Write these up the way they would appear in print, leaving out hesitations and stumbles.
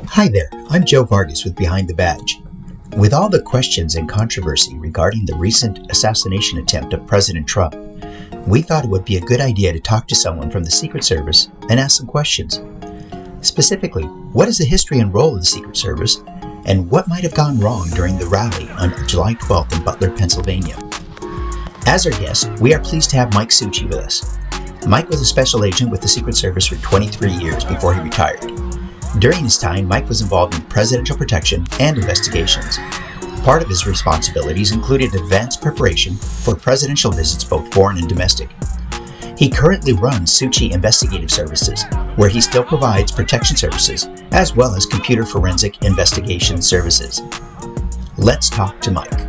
Hi there, I'm Joe Vargas with Behind the Badge. With all the questions and controversy regarding the recent assassination attempt of President Trump, we thought it would be a good idea to talk to someone from the Secret Service and ask some questions. Specifically, what is the history and role of the Secret Service, and what might have gone wrong during the rally on July 12th in Butler, Pennsylvania? As our guest, we are pleased to have Mike Succi with us. Mike was a special agent with the Secret Service for 23 years before he retired. During his time, Mike was involved in presidential protection and investigations. Part of his responsibilities included advanced preparation for presidential visits, both foreign and domestic. He currently runs Succi Investigative Services, where he still provides protection services, as well as computer forensic investigation services. Let's talk to Mike.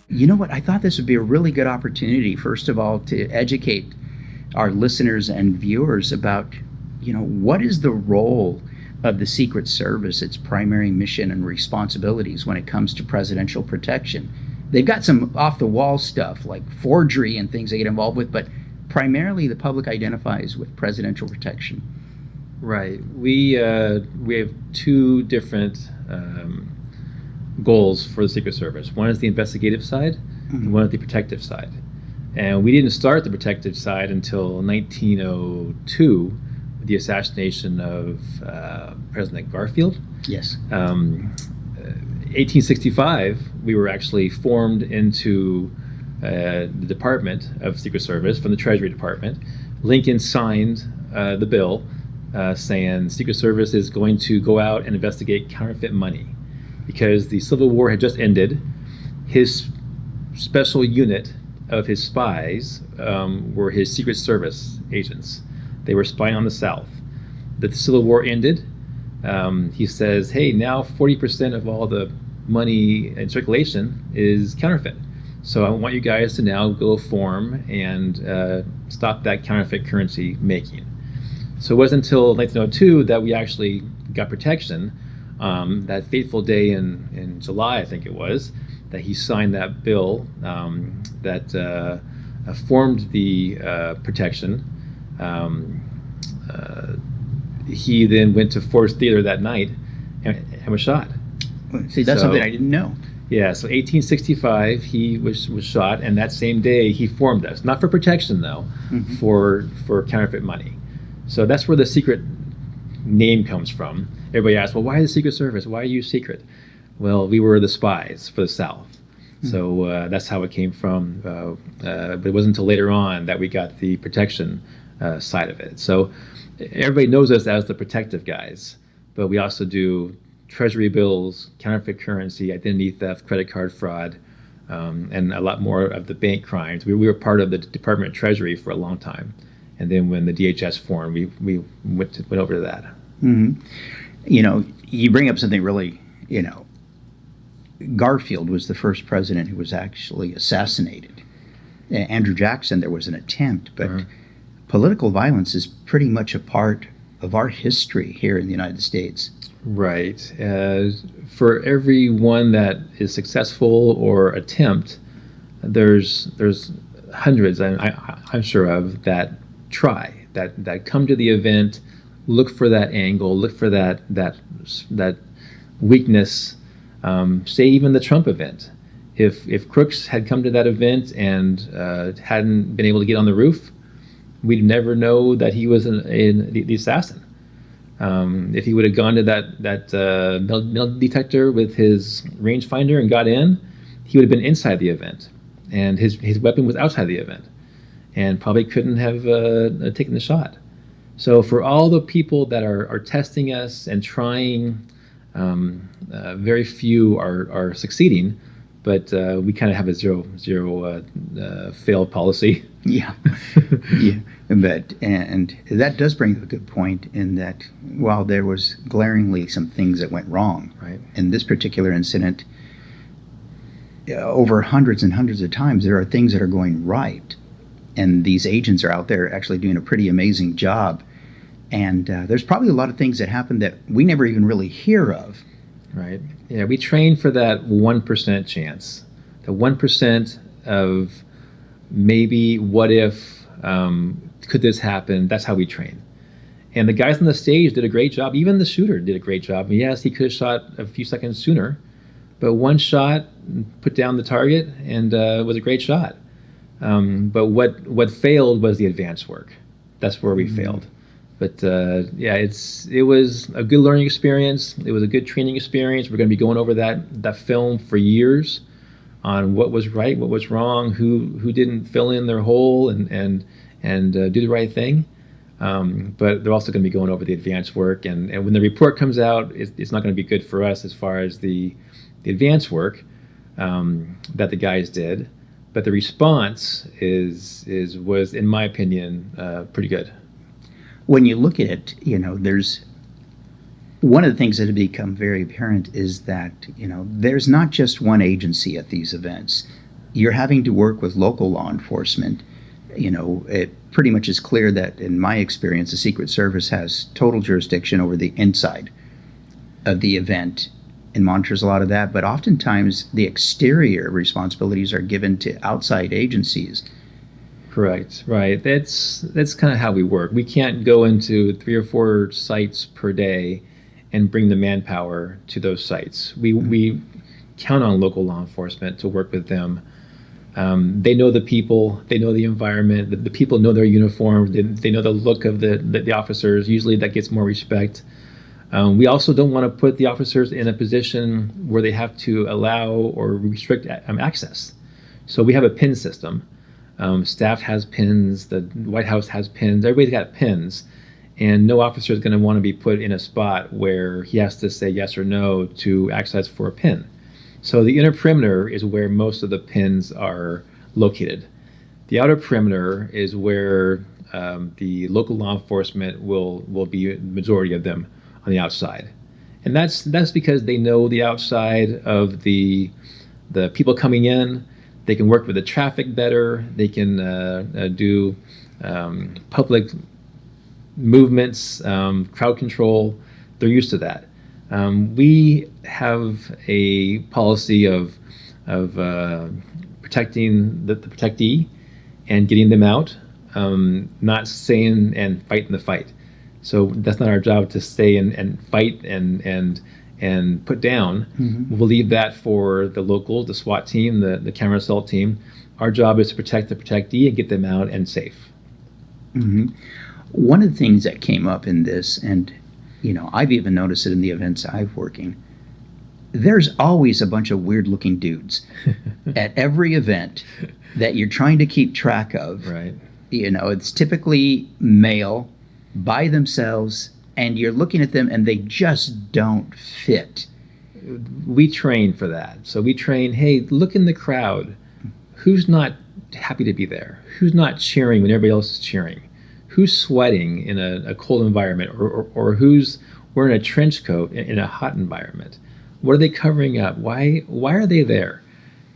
You know what? I thought this would be a really good opportunity, first of all, to educate our listeners and viewers about, what is the role of the Secret Service, its primary mission and responsibilities when it comes to presidential protection. They've got some off-the-wall stuff like forgery and things they get involved with, but primarily the public identifies with presidential protection. Right. We have two different goals for the Secret Service. One is the investigative side, and one is the protective side. And we didn't start the protective side until 1902, with the assassination of President Garfield. Yes. 1865, we were actually formed into the Department of Secret Service from the Treasury Department. Lincoln signed the bill saying Secret Service is going to go out and investigate counterfeit money. Because the Civil War had just ended, his special unit of his spies were his Secret Service agents. They were spying on the South. The Civil War ended. He says, hey, now 40% of all the money in circulation is counterfeit. So I want you guys to now go form and stop that counterfeit currency making. So it wasn't until 1902 that we actually got protection. That fateful day in July, I think it was, that he signed that bill that formed the protection. He then went to Ford's Theater that night and was shot. See, that's something I didn't know. Yeah, so 1865, he was shot, and that same day he formed us. Not for protection, though, for counterfeit money. So that's where the secret name comes from. Everybody asks, well, why the Secret Service? Why are you secret? Well, we were the spies for the South. So that's how it came from. But it wasn't until later on that we got the protection side of it. So everybody knows us as the protective guys, but we also do treasury bills, counterfeit currency, identity theft, credit card fraud, and a lot more of the bank crimes. We were part of the Department of Treasury for a long time. And then when the DHS formed, we went over to that. Mm-hmm. You bring up something really, Garfield was the first president who was actually assassinated. Andrew Jackson, there was an attempt, but political violence is pretty much a part of our history here in the United States. Right. For every one that is successful or attempt, there's hundreds, I'm sure of, that try, that come to the event, look for that angle, look for that weakness. Say even the Trump event. If Crooks had come to that event and hadn't been able to get on the roof, we'd never know that he was the assassin. If he would have gone to that metal detector with his rangefinder and got in, he would have been inside the event, and his weapon was outside the event, and probably couldn't have taken the shot. So for all the people that are testing us and trying, very few are succeeding, but we kind of have a zero fail policy. Yeah, yeah. But and that does bring up a good point in that while there was glaringly some things that went wrong, right, in this particular incident, over hundreds and hundreds of times there are things that are going right, and these agents are out there actually doing a pretty amazing job. And there's probably a lot of things that happen that we never even really hear of. Right. Yeah, we train for that 1% chance. The 1% of maybe what if, could this happen? That's how we train. And the guys on the stage did a great job. Even the shooter did a great job. Yes, he could have shot a few seconds sooner, but one shot put down the target and was a great shot. But what failed was the advanced work. That's where we failed. But yeah, it was a good learning experience. It was a good training experience. We're going to be going over that film for years on what was right, what was wrong, who didn't fill in their hole and do the right thing. But they're also going to be going over the advanced work. And when the report comes out, it's not going to be good for us as far as the advanced work that the guys did. But the response was, in my opinion, pretty good. When you look at it, there's one of the things that have become very apparent is that, there's not just one agency at these events. You're having to work with local law enforcement. It pretty much is clear that, in my experience, the Secret Service has total jurisdiction over the inside of the event and monitors a lot of that. But oftentimes, the exterior responsibilities are given to outside agencies. Correct. Right. That's kind of how we work. We can't go into 3 or 4 sites per day and bring the manpower to those sites. We count on local law enforcement to work with them. They know the people, they know the environment, the people know their uniform, they know the look of the officers. Usually that gets more respect. We also don't want to put the officers in a position where they have to allow or restrict access. So we have a pin system. Staff has pins, the White House has pins, everybody's got pins, and no officer is going to want to be put in a spot where he has to say yes or no to access for a pin. So the inner perimeter is where most of the pins are located. The outer perimeter is where the local law enforcement will be the majority of them on the outside. And that's because they know the outside of the people coming in. They can work with the traffic better. They can do public movements, crowd control. They're used to that. We have a policy of protecting the protectee and getting them out, not staying and fighting the fight. So that's not our job to stay and fight and put down. Mm-hmm. We'll leave that for the locals, the SWAT team, the camera assault team. Our job is to protect the protectee and get them out and safe. Mm-hmm. One of the things that came up in this, and I've even noticed it in the events I've working, there's always a bunch of weird-looking dudes at every event that you're trying to keep track of. Right. It's typically male, by themselves, and you're looking at them and they just don't fit. We train for that. So we train, hey, look in the crowd. Who's not happy to be there? Who's not cheering when everybody else is cheering? Who's sweating in a cold environment, or who's wearing a trench coat in a hot environment? What are they covering up? Why are they there?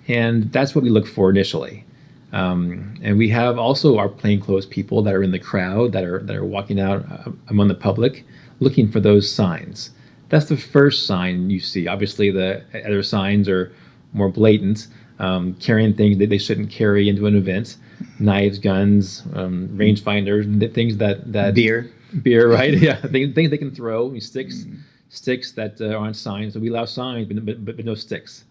And that's what we look for initially. And we have also our plainclothes people that are in the crowd, that are walking out among the public, looking for those signs. That's the first sign you see. Obviously, the other signs are more blatant, carrying things that they shouldn't carry into an event, knives, guns, rangefinders, things that beer, right? Yeah, things they can throw, sticks that are on signs. So we allow signs, but no sticks.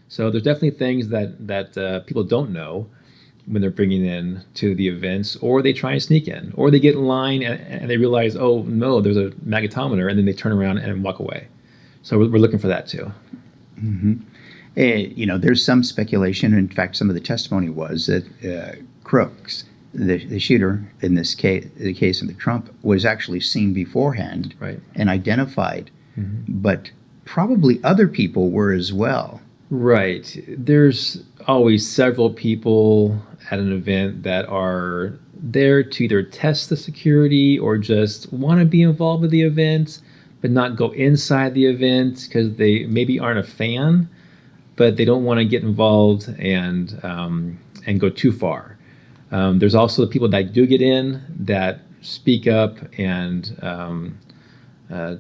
So there's definitely things that people don't know when they're bringing in to the events, or they try and sneak in, or they get in line and they realize, oh no, there's a magnetometer, and then they turn around and walk away. So we're looking for that too. Mm-hmm. There's some speculation. In fact, some of the testimony was that Crooks, the shooter in this case, the case of the Trump, was actually seen beforehand, right, and identified, but probably other people were as well. Right. There's always several people at an event that are there to either test the security or just want to be involved with the event, but not go inside the event because they maybe aren't a fan, but they don't want to get involved and go too far. There's also the people that do get in that speak up and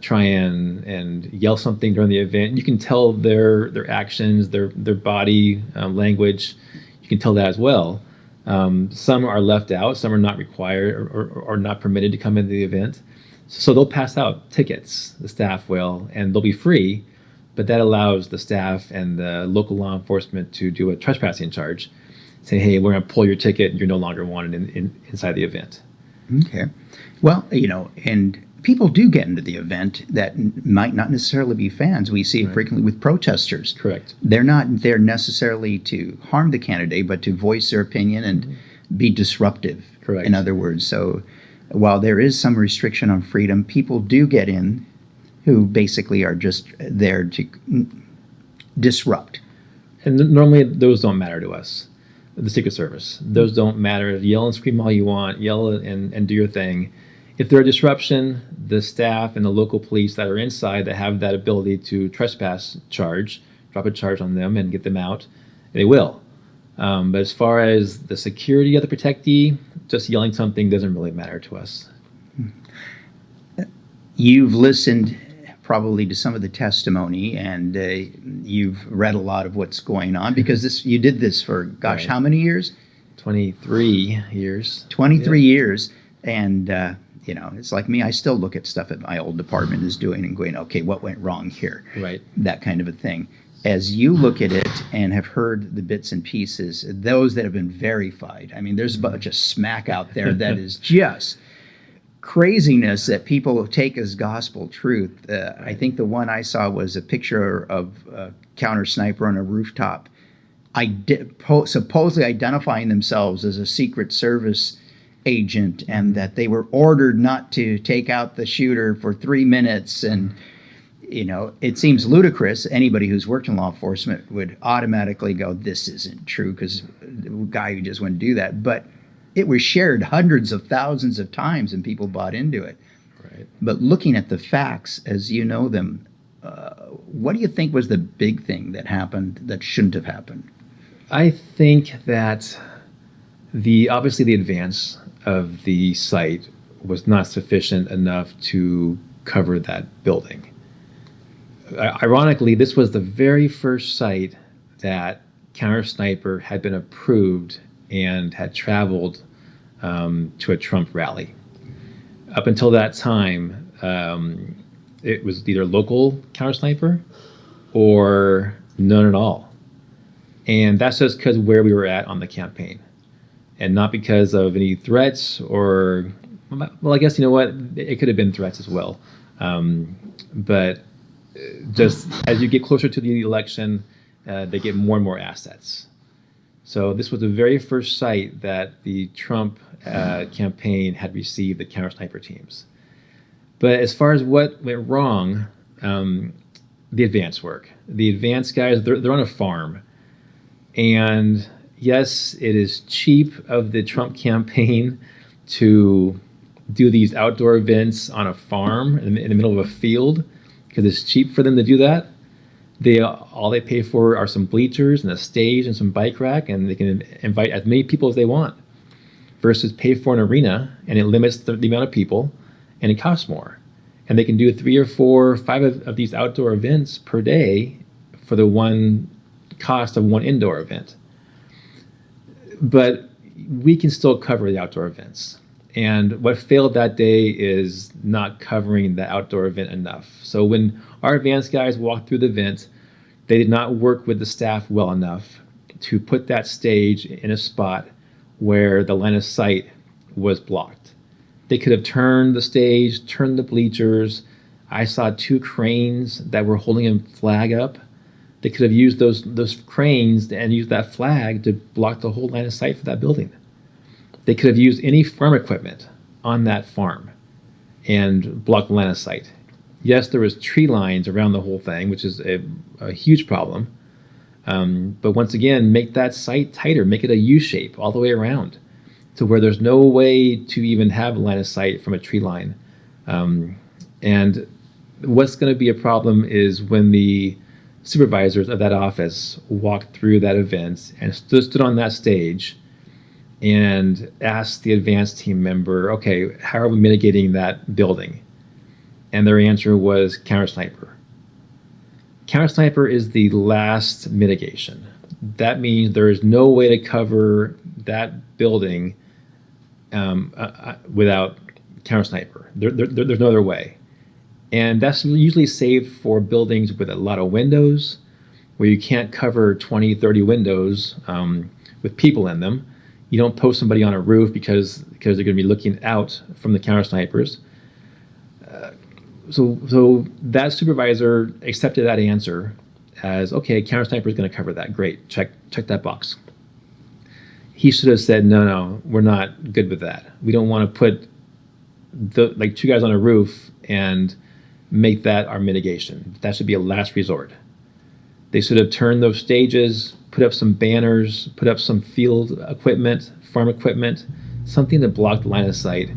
try and yell something during the event. You can tell their actions, their body language. You can tell that as well. Some are left out. Some are not required or not permitted to come into the event. So they'll pass out tickets, the staff will, and they'll be free, but that allows the staff and the local law enforcement to do a trespassing charge. Say, hey, we're going to pull your ticket and you're no longer wanted inside the event. Okay. Well, and people do get into the event that might not necessarily be fans. We see it frequently with protesters. Correct. They're not there necessarily to harm the candidate, but to voice their opinion and be disruptive. Correct. In other words, so while there is some restriction on freedom, people do get in who basically are just there to disrupt. And normally those don't matter to us, the Secret Service. Those don't matter. Yell and scream all you want, yell and do your thing. If there's a disruption, the staff and the local police that are inside that have that ability to trespass charge, drop a charge on them and get them out, they will. But as far as the security of the protectee, just yelling something doesn't really matter to us. You've listened probably to some of the testimony, and you've read a lot of what's going on, because you did this for, gosh, Right. how many years? 23 years. 23 years. And, it's like me, I still look at stuff that my old department is doing and going, okay, what went wrong here? Right. That kind of a thing. As you look at it and have heard the bits and pieces, those that have been verified, I mean, there's a bunch of smack out there that is just craziness that people take as gospel truth. I think the one I saw was a picture of a counter sniper on a rooftop, supposedly identifying themselves as a Secret Service agent, and that they were ordered not to take out the shooter for 3 minutes. And it seems ludicrous. Anybody who's worked in law enforcement would automatically go, this isn't true, because the guy who just wouldn't do that. But it was shared hundreds of thousands of times and people bought into it. Right. But looking at the facts as you know them, what do you think was the big thing that happened that shouldn't have happened? I think that obviously the advance of the site was not sufficient enough to cover that building. Ironically, this was the very first site that counter sniper had been approved and had traveled to a Trump rally. Up until that time, it was either local counter sniper or none at all. And that's just because where we were at on the campaign, and not because of any threats or, well, I guess, it could have been threats as well. But just as you get closer to the election, they get more and more assets. So this was the very first site that the Trump campaign had received the counter sniper teams. But as far as what went wrong, the advance work. The advance guys, they're on a farm. And yes, it is cheap of the Trump campaign to do these outdoor events on a farm in the middle of a field, because it's cheap for them to do that. All they pay for are some bleachers and a stage and some bike rack, and they can invite as many people as they want, versus pay for an arena, and it limits the amount of people, and it costs more. And they can do 3 or 4 or 5 of these outdoor events per day for the one cost of one indoor event. But we can still cover the outdoor events. And what failed that day is not covering the outdoor event enough. So when our advanced guys walked through the event, they did not work with the staff well enough to put that stage in a spot where the line of sight was blocked. They could have turned the stage, turned the bleachers. I saw 2 cranes that were holding a flag up. They could have used those cranes and used that flag to block the whole line of sight for that building. They could have used any farm equipment on that farm and blocked the line of sight. Yes, there was tree lines around the whole thing, which is a huge problem. But once again, make that site tighter, make it a U shape all the way around, to where there's no way to even have a line of sight from a tree line. And what's going to be a problem is when the supervisors of that office walked through that event and stood on that stage and asked the advanced team member, okay, how are we mitigating that building? And their answer was counter sniper. Counter sniper is the last mitigation. That means there is no way to cover that building without counter sniper. There's no other way. And that's usually saved for buildings with a lot of windows, where you can't cover 20, 30 windows with people in them. You don't post somebody on a roof because they're going to be looking out from the counter snipers. So that supervisor accepted that answer as, okay, counter sniper is going to cover that. Great, check that box. He should have said, no, we're not good with that. We don't want to put two guys on a roof and make that our mitigation. That should be a last resort. They should have turned those stages, put up some banners, put up some field equipment, farm equipment, something that blocked line of sight,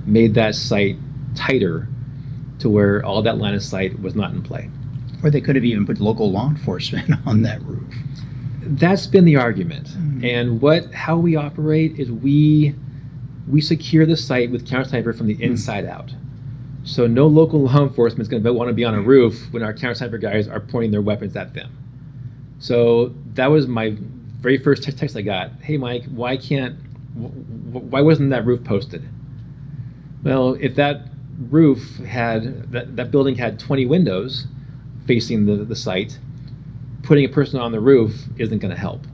made that site tighter to where all that line of sight was not in play. Or they could have even put local law enforcement on that roof. That's been the argument. And how we operate is we secure the site with counter sniper from the inside out. So no local law enforcement is going to want to be on a roof when our counter sniper guys are pointing their weapons at them. So that was my very first text I got. Hey, Mike, why wasn't that roof posted? Well, if that roof that building had 20 windows facing the site, putting a person on the roof isn't going to help.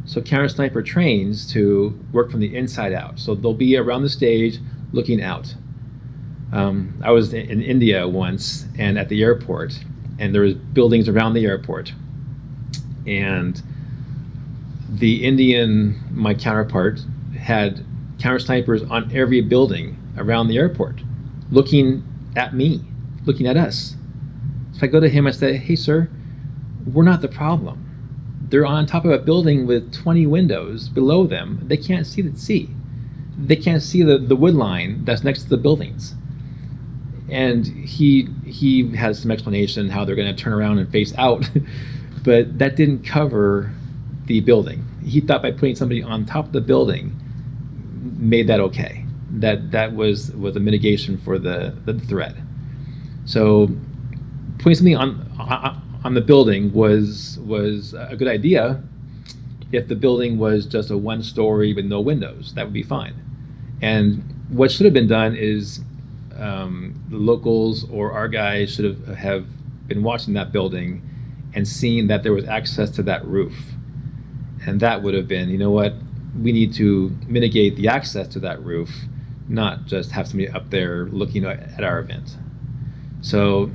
So counter sniper trains to work from the inside out. So they'll be around the stage looking out. I was in India once and at the airport, and there was buildings around the airport. And the Indian, my counterpart, had counter snipers on every building around the airport, looking at me, looking at us. So I go to him, I say, hey, sir, we're not the problem. They're on top of a building with 20 windows below them. They can't see the sea. They can't see the wood line that's next to the buildings. And he has some explanation how they're going to turn around and face out, but that didn't cover the building. He thought by putting somebody on top of the building made that okay. That was a mitigation for the threat. So putting something on the building was a good idea if the building was just a one story with no windows. That would be fine. And what should have been done is the locals or our guys should have been watching that building and seen that there was access to that roof. And that would have been, you know what, we need to mitigate the access to that roof, not just have somebody up there looking at our event. So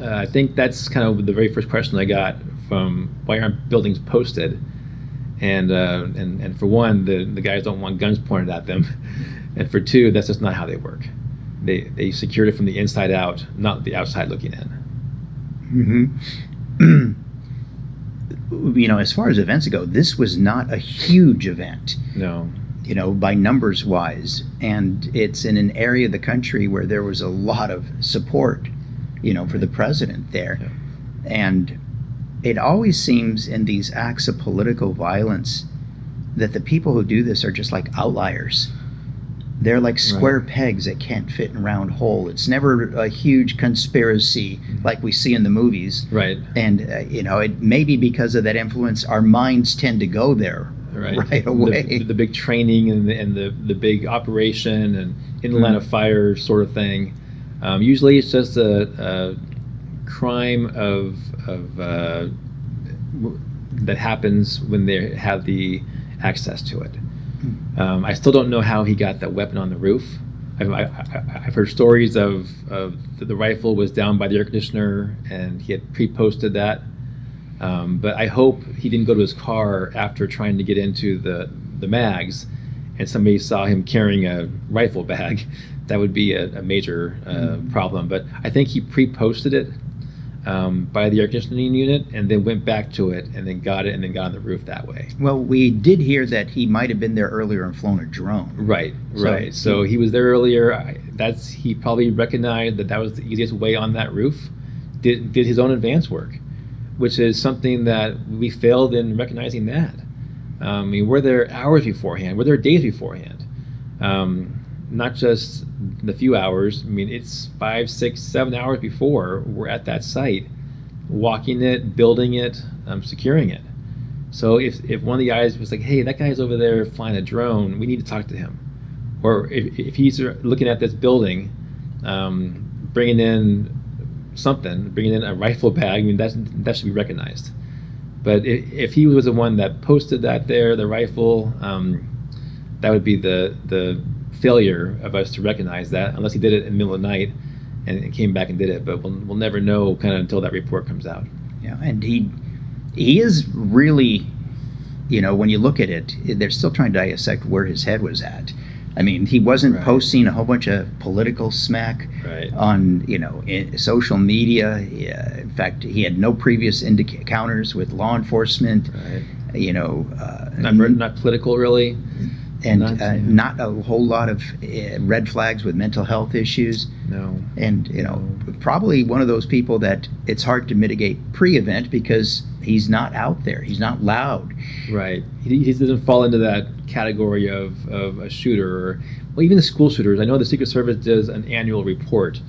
I think that's kind of the very first question I got from why aren't buildings posted? And for one, the guys don't want guns pointed at them. And for two, that's just not how they work. They secured it from the inside out, not the outside looking in. As far as events go, this was not a huge event. No. By numbers wise. And it's in an area of the country where there was a lot of support, for the president there. Yeah. And it always seems in these acts of political violence that the people who do this are just like outliers. They're like square pegs that can't fit in a round hole. It's never a huge conspiracy like we see in the movies. Right. And, it may be because of that influence, our minds tend to go there right away. The big training and the big operation and in the line of fire sort of thing. Usually it's just a crime that happens when they have the access to it. I still don't know how he got that weapon on the roof. I've heard stories of the rifle was down by the air conditioner and he had pre-posted that. But I hope he didn't go to his car after trying to get into the mags and somebody saw him carrying a rifle bag. That would be a major problem. But I think he pre-posted it by the air conditioning unit and then went back to it and then got it and then got on the roof that way. Well, we did hear that he might have been there earlier and flown a drone. Right. So he was there earlier. He probably recognized that was the easiest way on that roof. Did his own advance work, which is something that we failed in recognizing that. We're there hours beforehand. We're there days beforehand. Not just the few hours. It's 5, 6, 7 hours before we're at that site, walking it, building it, securing it. So if one of the guys was like, hey, that guy's over there flying a drone, we need to talk to him. or if he's looking at this building, bringing in a rifle bag, I mean, that should be recognized. But if he was the one that posted that there, the rifle, that would be the failure of us to recognize that, unless he did it in the middle of the night and came back and did it. But we'll never know kind of until that report comes out. Yeah, and he is really, when you look at it, they're still trying to dissect where his head was at. I mean, he wasn't posting a whole bunch of political smack on, in social media. In fact, he had no previous encounters with law enforcement. Not political, really. And not a whole lot of red flags with mental health issues. No. And, probably one of those people that it's hard to mitigate pre-event because he's not out there. He's not loud. Right. He doesn't fall into that category of a shooter. Well, even the school shooters. I know the Secret Service does an annual report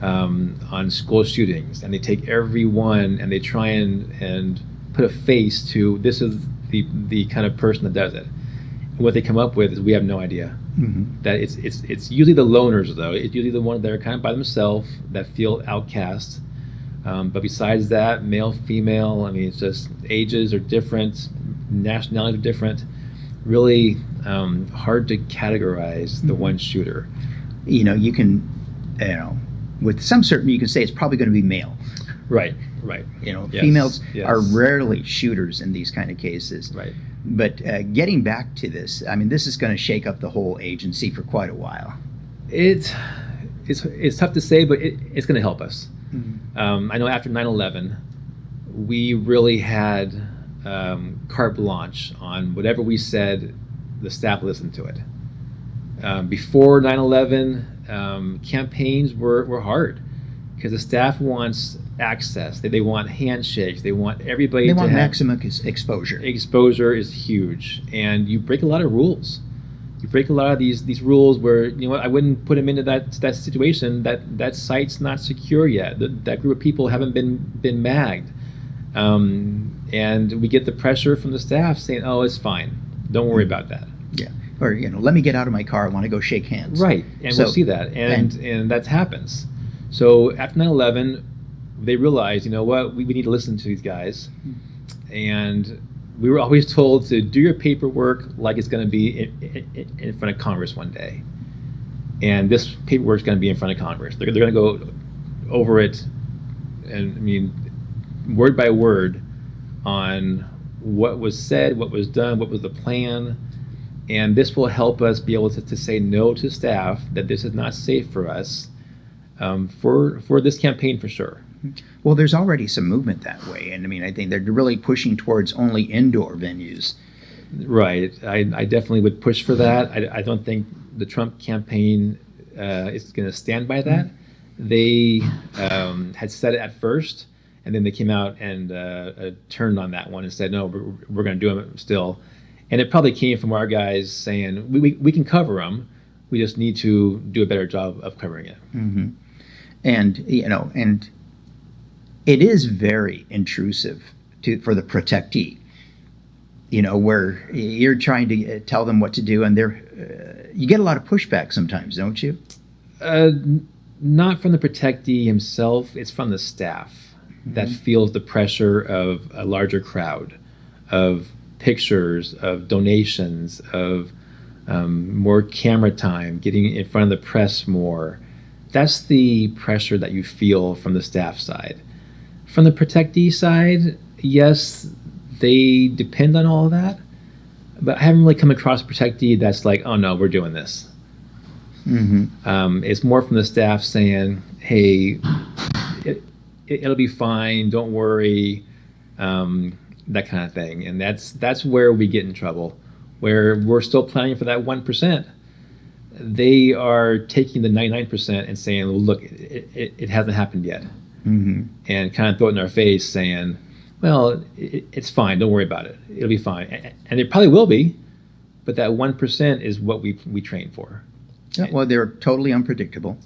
on school shootings, and they take every one and they try and put a face to, this is the kind of person that does it. What they come up with is we have no idea. That it's usually the loners, though. It's usually the ones that are kind of by themselves that feel outcast. But besides that, male, female, I mean, it's just ages are different, nationalities are different. Really hard to categorize the one shooter. You can, with some certainty, you can say it's probably going to be male. Right. Yes. Females are rarely shooters in these kind of cases. Right. But getting back to this, I mean, this is going to shake up the whole agency for quite a while. It's tough to say, but it's going to help us. I know after 9/11, we really had carte blanche on whatever we said. The staff listened to it. Before 9/11, campaigns were hard because the staff wants access. They want handshakes. They want everybody. They want maximum exposure. Exposure is huge, and you break a lot of rules. You break a lot of these rules where I wouldn't put them into that situation. That site's not secure yet. That group of people haven't been magged, and we get the pressure from the staff saying, "Oh, it's fine. Don't worry about that." Yeah. Or let me get out of my car. I want to go shake hands. Right, and we'll see that, and that happens. So after 9/11, they realized, we need to listen to these guys, and we were always told to do your paperwork like it's going to be in front of Congress one day. And this paperwork is going to be in front of Congress. They're going to go over it, and I mean, word by word, on what was said, what was done, what was the plan. And this will help us be able to say no to staff, that this is not safe for us, for this campaign for sure. Well, there's already some movement that way, and I mean, I think they're really pushing towards only indoor venues. Right. I definitely would push for that. I don't think the Trump campaign is going to stand by that. They had said it at first, and then they came out and turned on that one and said, no, we're going to do it still. And it probably came from our guys saying, we can cover them. We just need to do a better job of covering it. And it is very intrusive for the protectee, where you're trying to tell them what to do, and you get a lot of pushback sometimes, don't you? Not from the protectee himself. It's from the staff that feels the pressure of a larger crowd, of pictures, of donations, of more camera time, getting in front of the press more. That's the pressure that you feel from the staff side. From the protectee side, yes, they depend on all of that, but I haven't really come across a protectee that's like, oh no, we're doing this. It's more from the staff saying, hey, it'll be fine, don't worry, that kind of thing. And that's where we get in trouble, where we're still planning for that 1%. They are taking the 99% and saying, well, look, it hasn't happened yet. And kind of throw it in our face saying, well, it's fine, don't worry about it, it'll be fine. And it probably will be, but that 1% is what we train for. Yeah, well, they're totally unpredictable.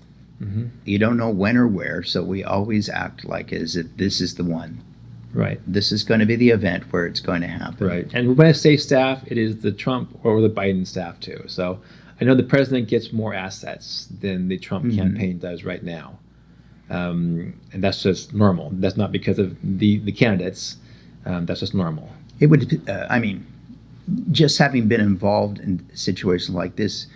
You don't know when or where, so we always act like as if this is the one. Right. This is going to be the event where it's going to happen. Right. And when I say staff, it is the Trump or the Biden staff too. So I know the president gets more assets than the Trump campaign does right now. And that's just normal. That's not because of the candidates. That's just normal. It would, just having been involved in situations like this,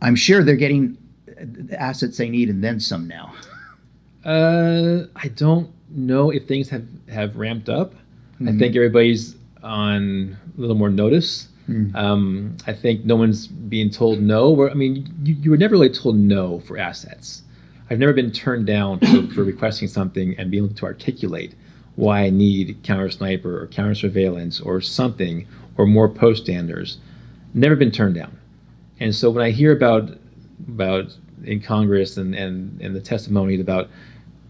I'm sure they're getting the assets they need and then some now. I don't know if things have ramped up. I think everybody's on a little more notice. I think no one's being told no. You were never really told no for assets. I've never been turned down for requesting something and being able to articulate why I need counter sniper or counter surveillance or something or more post standers. Never been turned down. And so when I hear about in Congress and the testimonies about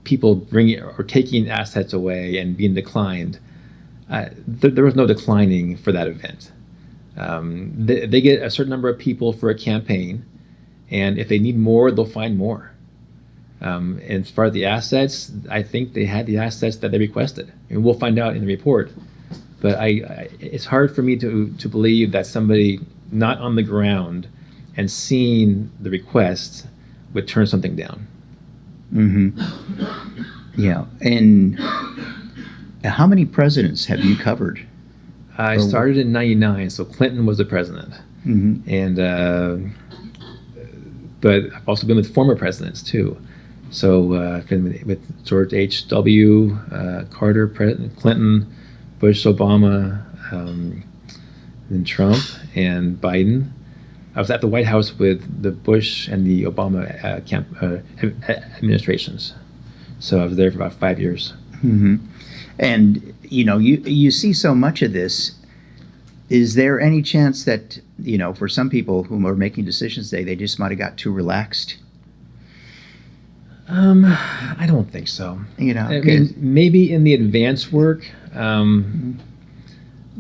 people bringing or taking assets away and being declined, there was no declining for that event. They get a certain number of people for a campaign, and if they need more, they'll find more. And as far as the assets, I think they had the assets that they requested, and we'll find out in the report. But it's hard for me to believe that somebody not on the ground and seeing the request would turn something down. Yeah. And how many presidents have you covered? I started in '99, so Clinton was the president. And but I've also been with former presidents too. So I've been with George H.W. Carter, Clinton, Bush, Obama, then Trump and Biden. I was at the White House with the Bush and the Obama administrations. So I was there for about 5 years. And, you see so much of this. Is there any chance that, for some people who are making decisions today, they just might have got too relaxed? I don't think so. I mean, maybe in the advance work,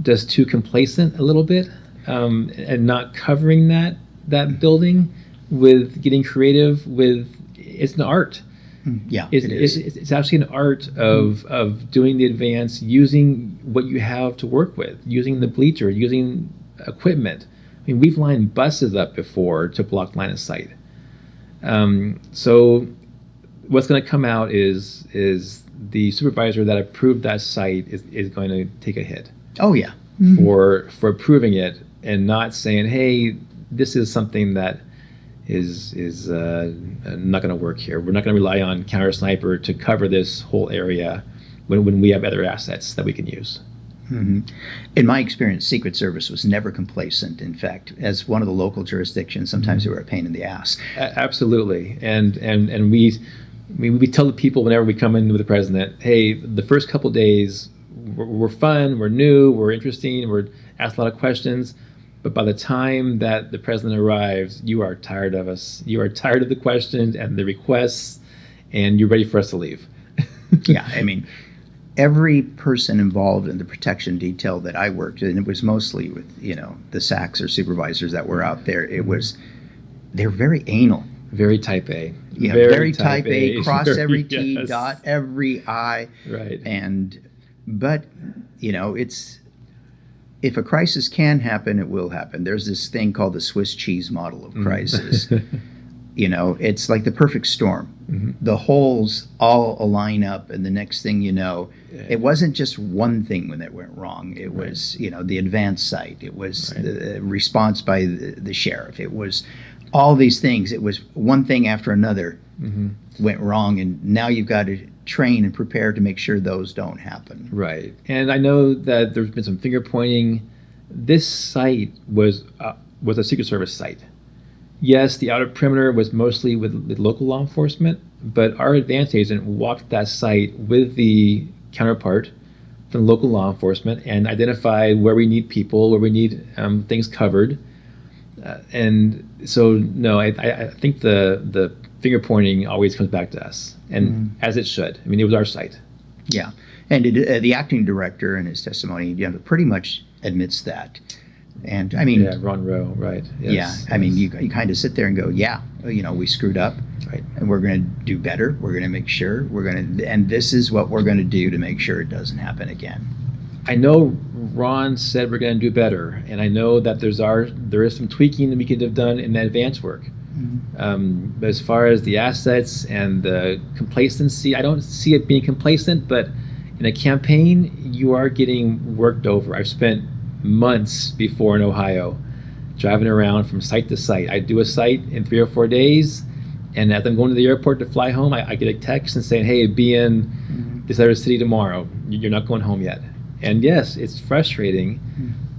just too complacent a little bit, and not covering that building with getting creative with. It's an art. Yeah, it's actually an art of doing the advance, using what you have to work with, using the bleacher, using equipment. I mean, we've lined buses up before to block line of sight. So what's going to come out is the supervisor that approved that site is going to take a hit. Oh yeah. For approving it and not saying, hey, this is something that is not going to work here. We're not going to rely on counter sniper to cover this whole area when we have other assets that we can use. In my experience, Secret Service was never complacent. In fact, as one of the local jurisdictions, sometimes they were a pain in the ass. Absolutely, and we tell the people whenever we come in with the president, hey, the first couple days we're fun, we're new, we're interesting, we're asked a lot of questions. But by the time that the president arrives, you are tired of us. You are tired of the questions and the requests, and you're ready for us to leave. Yeah, I mean, every person involved in the protection detail that I worked in, it was mostly with, the SACs or supervisors that were out there. They're very anal. Very type A. Yeah, very type A, cross every T, yes. dot every I. Right. But, if a crisis can happen, it will happen. There's this thing called the Swiss cheese model of crisis. It's like the perfect storm. The holes all align up, and the next thing you know, it wasn't just one thing when it went wrong. It was, the advance site. It was the response by the sheriff. It was all these things. It was one thing after another went wrong, and now you've got to train and prepare to make sure those don't happen. Right. And I know that there's been some finger pointing. This site was a Secret Service site. Yes, the outer perimeter was mostly with local law enforcement, but our advance agent walked that site with the counterpart from local law enforcement and identified where we need people, where we need things covered. And so, no, I think the finger pointing always comes back to us, and as it should. I mean, it was our site. Yeah, and the acting director in his testimony, pretty much admits that. And I mean, Ron Rowe, right? Yes, I mean, you kind of sit there and go, we screwed up, right? And we're going to do better. We're going to make sure and this is what we're going to do to make sure it doesn't happen again. I know Ron said we're going to do better, and I know that there is some tweaking that we could have done in the advance work. But as far as the assets and the complacency, I don't see it being complacent, but in a campaign, you are getting worked over. I've spent months before in Ohio driving around from site to site. I do a site in 3 or 4 days, and as I'm going to the airport to fly home, I get a text and saying, hey, be in this other city tomorrow. You're not going home yet. And yes, it's frustrating,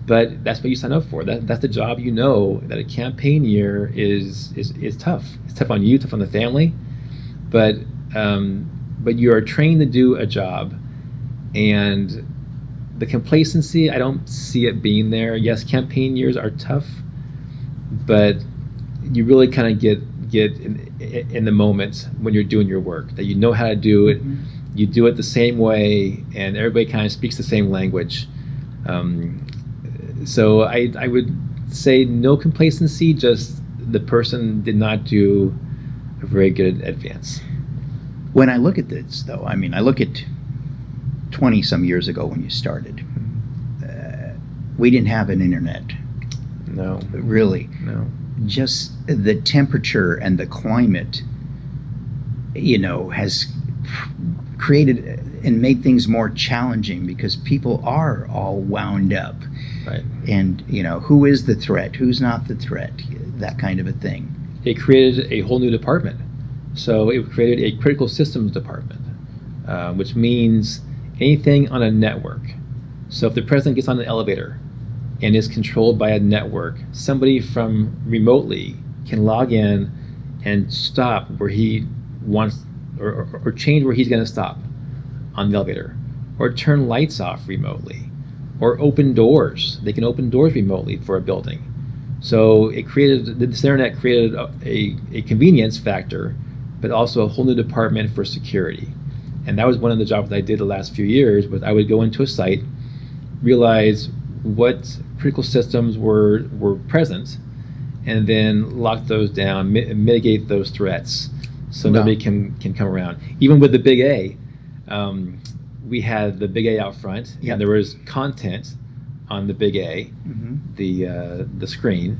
but that's what you sign up for. That's the job. You know that a campaign year is tough. It's tough on you, tough on the family, but you are trained to do a job, and the complacency, I don't see it being there. Yes, campaign years are tough, but you really kind of get in the moment when you're doing your work, that you know how to do it. You do it the same way, and everybody kind of speaks the same language. So I would say no complacency, just the person did not do a very good advance. When I look at this, though, I mean, I look at 20-some years ago when you started. We didn't have an internet. No. Really. No. Just the temperature and the climate, has created and made things more challenging because people are all wound up. Right. And, who is the threat? Who's not the threat? That kind of a thing. It created a whole new department. So it created a critical systems department, which means anything on a network. So if the president gets on an elevator and is controlled by a network, somebody from remotely can log in and stop where he wants, or change where he's going to stop on the elevator, or turn lights off remotely, or open doors. They can open doors remotely for a building. So this internet created a convenience factor, but also a whole new department for security. And that was one of the jobs that I did the last few years, was I would go into a site, realize what critical systems were present, and then lock those down, mitigate those threats, so nobody can come around. Even with the big A, we had the big A out front, and there was content on the big A, the screen.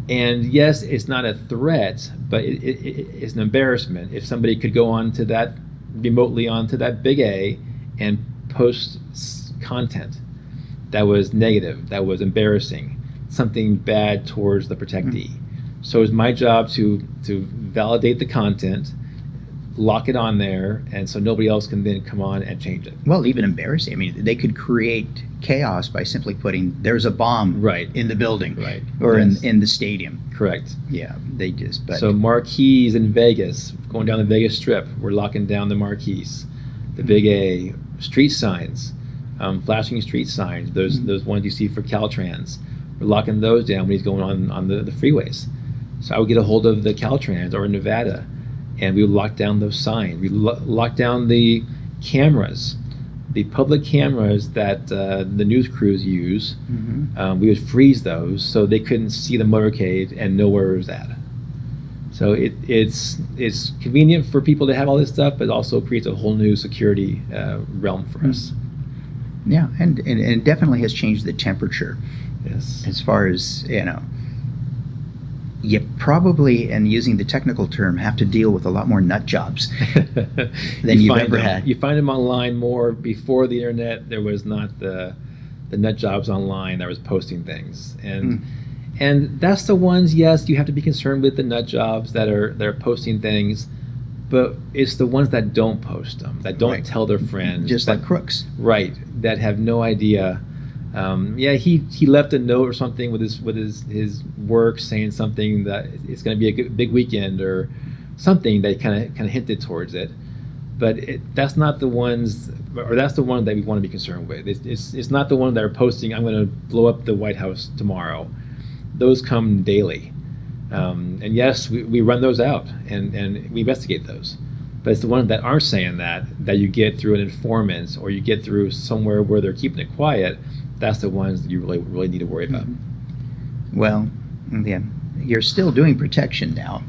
And yes, it's not a threat, but it's an embarrassment if somebody could go onto that remotely onto that big A and post content that was negative, that was embarrassing, something bad towards the protectee. So it's my job to validate the content, lock it on there, and so nobody else can then come on and change it. Well, even embarrassing. I mean, they could create chaos by simply putting, there's a bomb in the building, or in the stadium. Correct. Yeah, they just. But so marquees in Vegas, going down the Vegas Strip, we're locking down the marquees. The big A, street signs, flashing street signs, those ones you see for Caltrans, we're locking those down when he's going on the freeways. So I would get a hold of the Caltrans or Nevada, and we would lock down those signs. We lock down the cameras, the public cameras that the news crews use. We would freeze those so they couldn't see the motorcade and know where it was at. So it's convenient for people to have all this stuff, but also creates a whole new security realm for us. Yeah, and it definitely has changed the temperature. Yes. As far as, you probably, and using the technical term, have to deal with a lot more nut jobs than you've ever had. You find them online more. Before the internet, there was not the nut jobs online that was posting things. And that's the ones, yes, you have to be concerned with the nut jobs that are posting things, but it's the ones that don't post them, that don't tell their friends. Just like crooks. Right, that have no idea. He left a note or something with his work saying something that it's going to be a big weekend or something that kind of hinted towards it, but that's not the ones, or that's the one that we want to be concerned with. It's not the one that are posting, I'm going to blow up the White House tomorrow. Those come daily, and yes, we run those out and we investigate those. But it's the ones that aren't saying that you get through an informant, or you get through somewhere where they're keeping it quiet. That's the ones that you really need to worry about. Well, yeah, you're still doing protection now.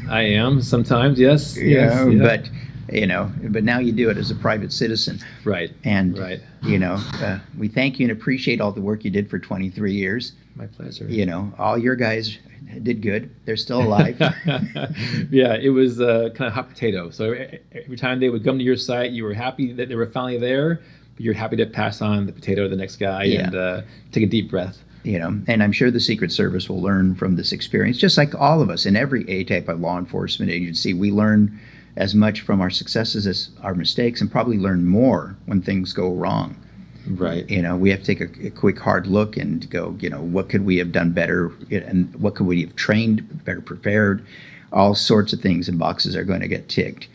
I am sometimes, yes. Yeah, yes, but But now you do it as a private citizen. Right. And, right. We thank you and appreciate all the work you did for 23 years. My pleasure. All your guys did good. They're still alive. Yeah, it was kind of hot potato. So every time they would come to your site, you were happy that they were finally there, but you're happy to pass on the potato to the next guy and take a deep breath. And I'm sure the Secret Service will learn from this experience, just like all of us in every A type of law enforcement agency. We learn as much from our successes as our mistakes, and probably learn more when things go wrong. Right. We have to take a quick, hard look and go, what could we have done better, and what could we have trained, better prepared, all sorts of things, and boxes are going to get ticked.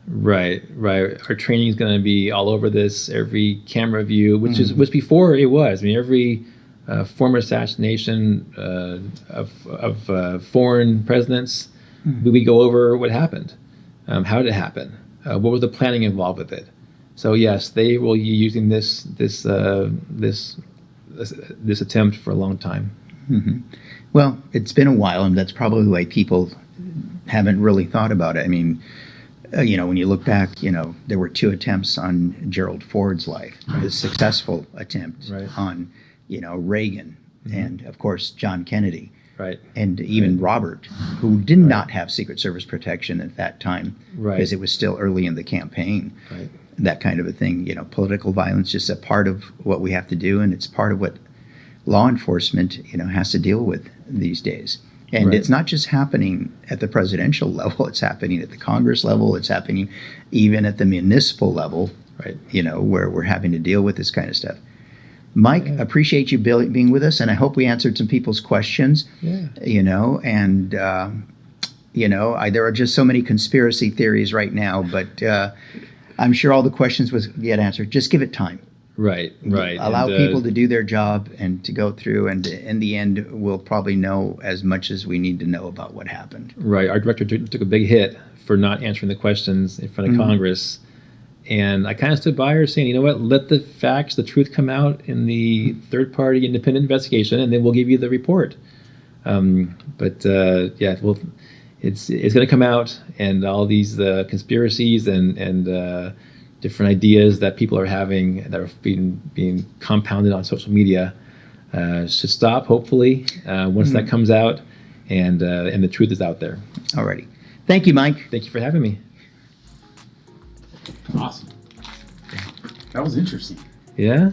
Right. Our training is going to be all over this, every camera view, which before it was. I mean, every former assassination of foreign presidents, we go over what happened, how did it happen, what was the planning involved with it. So yes, they will be using this attempt for a long time. Mm-hmm. Well, it's been a while, and that's probably why people haven't really thought about it. I mean, when you look back, there were 2 attempts on Gerald Ford's life. A successful attempt on, Reagan, and of course John Kennedy. Right. And even Robert, who did not have Secret Service protection at that time, because it was still early in the campaign. Right. That kind of a thing. Political violence is just a part of what we have to do, and it's part of what law enforcement, has to deal with these days. And it's not just happening at the presidential level; it's happening at the Congress level. It's happening even at the municipal level. Right. Where we're having to deal with this kind of stuff. Mike, appreciate you being with us, and I hope we answered some people's questions. Yeah. And there are just so many conspiracy theories right now, but I'm sure all the questions will get answered. Just give it time. Right. Allow people to do their job and to go through, and in the end, we'll probably know as much as we need to know about what happened. Right. Our director took a big hit for not answering the questions in front of Congress. And I kind of stood by her saying, you know what, let the facts, the truth come out in the third-party independent investigation, and then we'll give you the report. It's going to come out, and all these conspiracies and different ideas that people are having that are being compounded on social media should stop, hopefully, once that comes out and the truth is out there. Alrighty. Thank you, Mike. Thank you for having me. Awesome. That was interesting. Yeah?